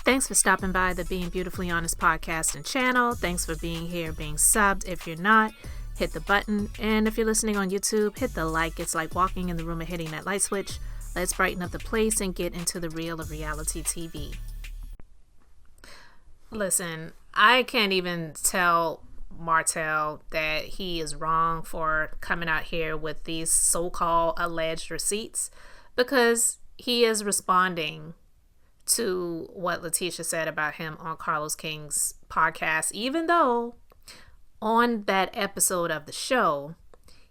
Thanks for stopping by the Being Beautifully Honest podcast and channel. Thanks for being here, being subbed. If you're not, hit the button. And if you're listening on YouTube, hit the like. It's like walking in the room and hitting that light switch. Let's brighten up the place and get into the real of reality TV. Listen, I can't even tell Martell that he is wrong for coming out here with these so-called alleged receipts, because he is responding to what Latisha said about him on Carlos King's podcast, even though on that episode of the show,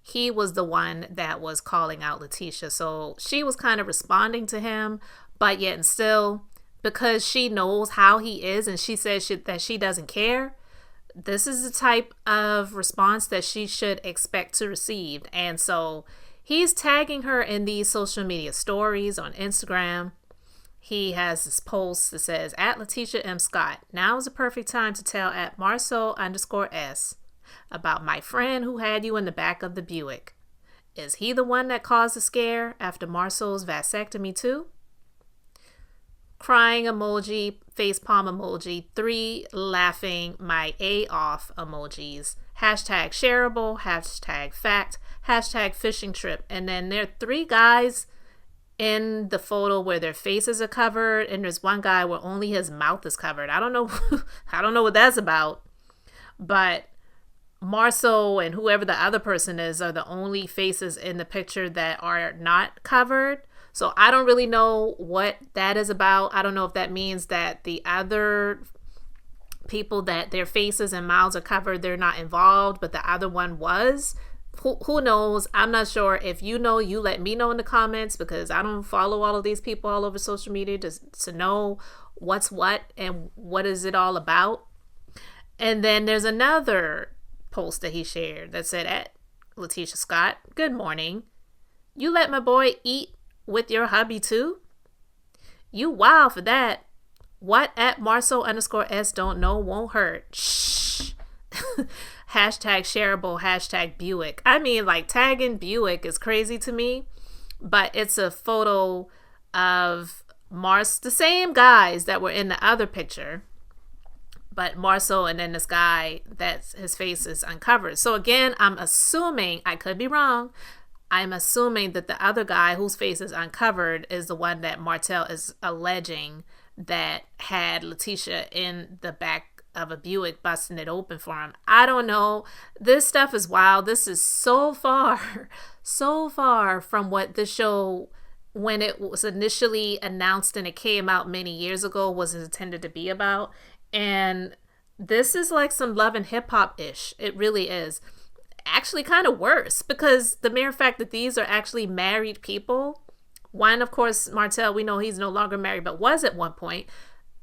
he was the one that was calling out Latisha. So she was kind of responding to him, but yet and still, because she knows how he is and she says that she doesn't care, this is the type of response that she should expect to receive. And so he's tagging her in these social media stories on Instagram. He has this post that says, at Latisha M. Scott, now is the perfect time to tell at Marcel_S about my friend who had you in the back of the Buick. Is he the one that caused the scare after Marcel's vasectomy too? Crying emoji, facepalm emoji, 3 laughing my A off emojis, hashtag shareable, hashtag fact, hashtag fishing trip. And then there are 3 guys in the photo where their faces are covered, and there's one guy where only his mouth is covered. I don't know I don't know what that's about, but Marceau and whoever the other person is are the only faces in the picture that are not covered. So I don't really know what that is about. I don't know if that means that the other people that their faces and mouths are covered, they're not involved, but the other one was. Who knows? I'm not sure. If you know, you let me know in the comments, because I don't follow all of these people all over social media to know what's what and what is it all about. And then there's another post that he shared that said, at Latisha Scott, good morning. You let my boy eat with your hubby too? You wild for that. What at Marcel_S don't know won't hurt. Shh. Hashtag shareable, hashtag Buick. I mean, like, tagging Buick is crazy to me, but it's a photo of the same guys that were in the other picture, but Marceau and then this guy that's his face is uncovered. So again, I'm assuming, I could be wrong, I'm assuming that the other guy whose face is uncovered is the one that Martell is alleging that had Latisha in the back of a Buick, busting it open for him. I don't know. This stuff is wild. This is so far from what the show, when it was initially announced and it came out many years ago, was intended to be about. And this is like some Love and Hip Hop-ish. It really is. Actually kind of worse, because the mere fact that these are actually married people. One, of course, Martell, we know he's no longer married, but was at one point.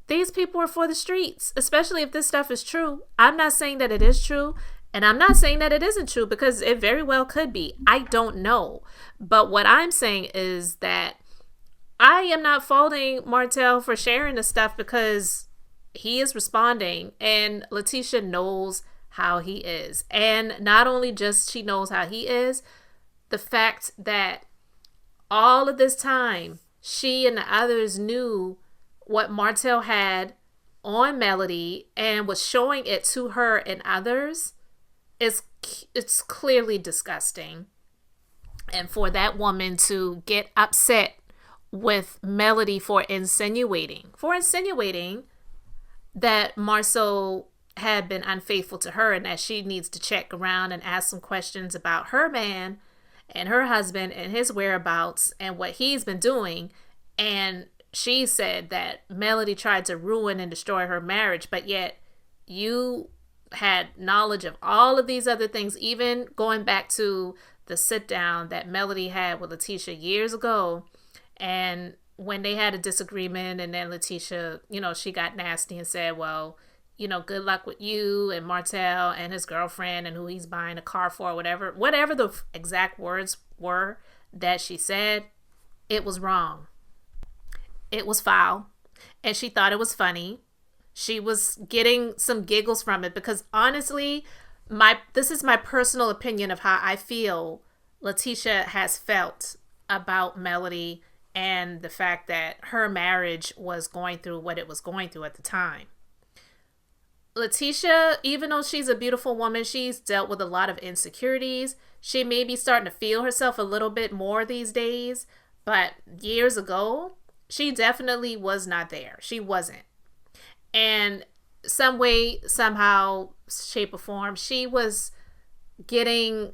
These people are for the streets, especially if this stuff is true. I'm not saying that it is true, and I'm not saying that it isn't true, because it very well could be. I don't know. But what I'm saying is that I am not faulting Martell for sharing this stuff, because he is responding, and Latisha knows how he is. And not only just she knows how he is, the fact that all of this time, she and the others knew what Martell had on Melody and was showing it to her and others, it's clearly disgusting. And for that woman to get upset with Melody for insinuating that Marceau had been unfaithful to her, and that she needs to check around and ask some questions about her man and her husband and his whereabouts and what he's been doing. And she said that Melody tried to ruin and destroy her marriage, but yet you had knowledge of all of these other things, even going back to the sit down that Melody had with Latisha years ago. And when they had a disagreement, and then Latisha, she got nasty and said, well, good luck with you and Martell and his girlfriend and who he's buying a car for, whatever the exact words were that she said, it was wrong. It was foul, and she thought it was funny. She was getting some giggles from it, because honestly, this is my personal opinion of how I feel Latisha has felt about Melody and the fact that her marriage was going through what it was going through at the time. Latisha, even though she's a beautiful woman, she's dealt with a lot of insecurities. She may be starting to feel herself a little bit more these days, but years ago, she definitely was not there. She wasn't. And some way, somehow, shape or form, she was getting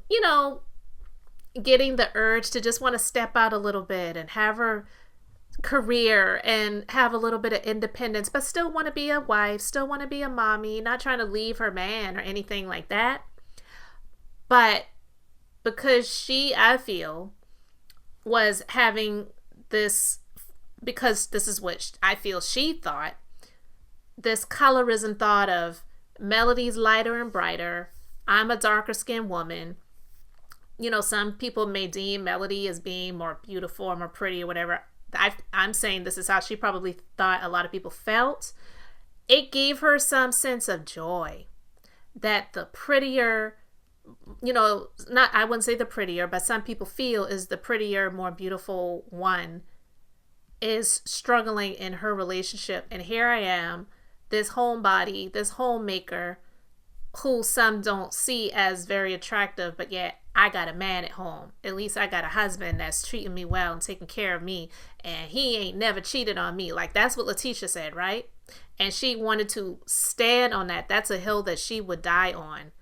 the urge to just want to step out a little bit and have her career and have a little bit of independence, but still want to be a wife, still want to be a mommy, not trying to leave her man or anything like that. But because she, I feel, was having this, because this is what I feel she thought, this colorism thought of Melody's lighter and brighter, I'm a darker skinned woman. Some people may deem Melody as being more beautiful or more pretty or whatever. I'm saying this is how she probably thought a lot of people felt. It gave her some sense of joy that the prettier, I wouldn't say the prettier, but some people feel is the prettier, more beautiful one is struggling in her relationship. And here I am, this homebody, this homemaker, who some don't see as very attractive, but yet I got a man at home. At least I got a husband that's treating me well and taking care of me, and he ain't never cheated on me. Like, that's what Latisha said, right? And she wanted to stand on that. That's a hill that she would die on.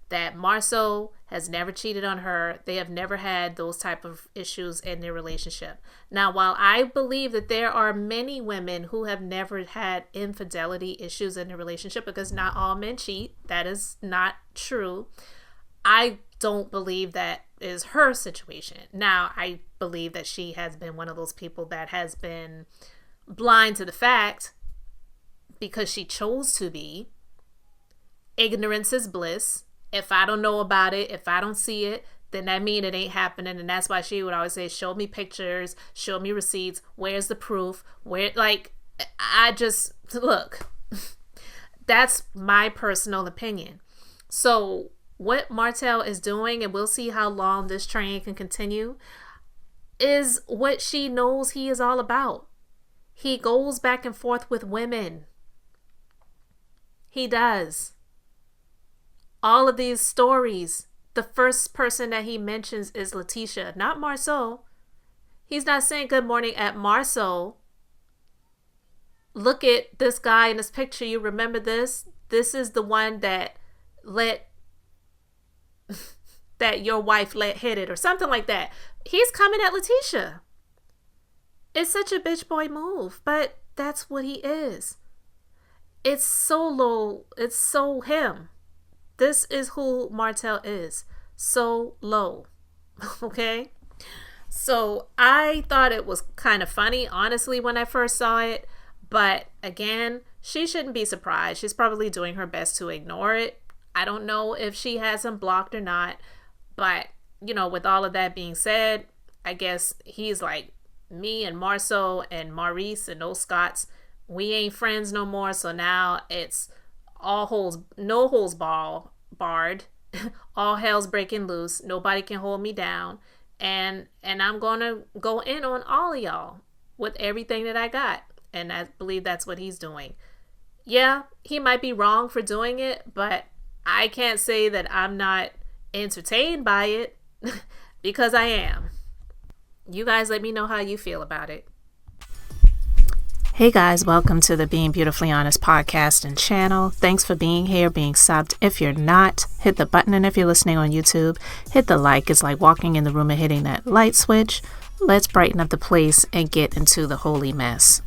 That Marceau has never cheated on her. They have never had those type of issues in their relationship. Now, while I believe that there are many women who have never had infidelity issues in their relationship, because not all men cheat, that is not true. I don't believe that is her situation. Now, I believe that she has been one of those people that has been blind to the fact because she chose to be. Ignorance is bliss. If I don't know about it, if I don't see it, then that means it ain't happening. And that's why she would always say, show me pictures, show me receipts. Where's the proof? Look, that's my personal opinion. So what Martell is doing, and we'll see how long this train can continue, is what she knows he is all about. He goes back and forth with women. He does. All of these stories, the first person that he mentions is Latisha, not Marceau. He's not saying good morning at Marceau. Look at this guy in this picture. You remember this? This is the one that your wife hit it or something like that. He's coming at Latisha. It's such a bitch boy move, but that's what he is. It's so low. It's so him. This is who Martell is. So low. Okay? So I thought it was kind of funny, honestly, when I first saw it. But again, she shouldn't be surprised. She's probably doing her best to ignore it. I don't know if she has him blocked or not. But, with all of that being said, I guess he's like, me and Marceau and Maurice and those Scotts, we ain't friends no more. So now it's no holes barred. All hell's breaking loose. Nobody can hold me down. And I'm going to go in on all of y'all with everything that I got. And I believe that's what he's doing. Yeah, he might be wrong for doing it, but I can't say that I'm not entertained by it because I am. You guys let me know how you feel about it. Hey guys, welcome to the Being Beautifully Honest podcast and channel. Thanks for being here, being subbed. If you're not, hit the button, and if you're listening on YouTube, hit the like. It's like walking in the room and hitting that light switch. Let's brighten up the place and get into the holy mess.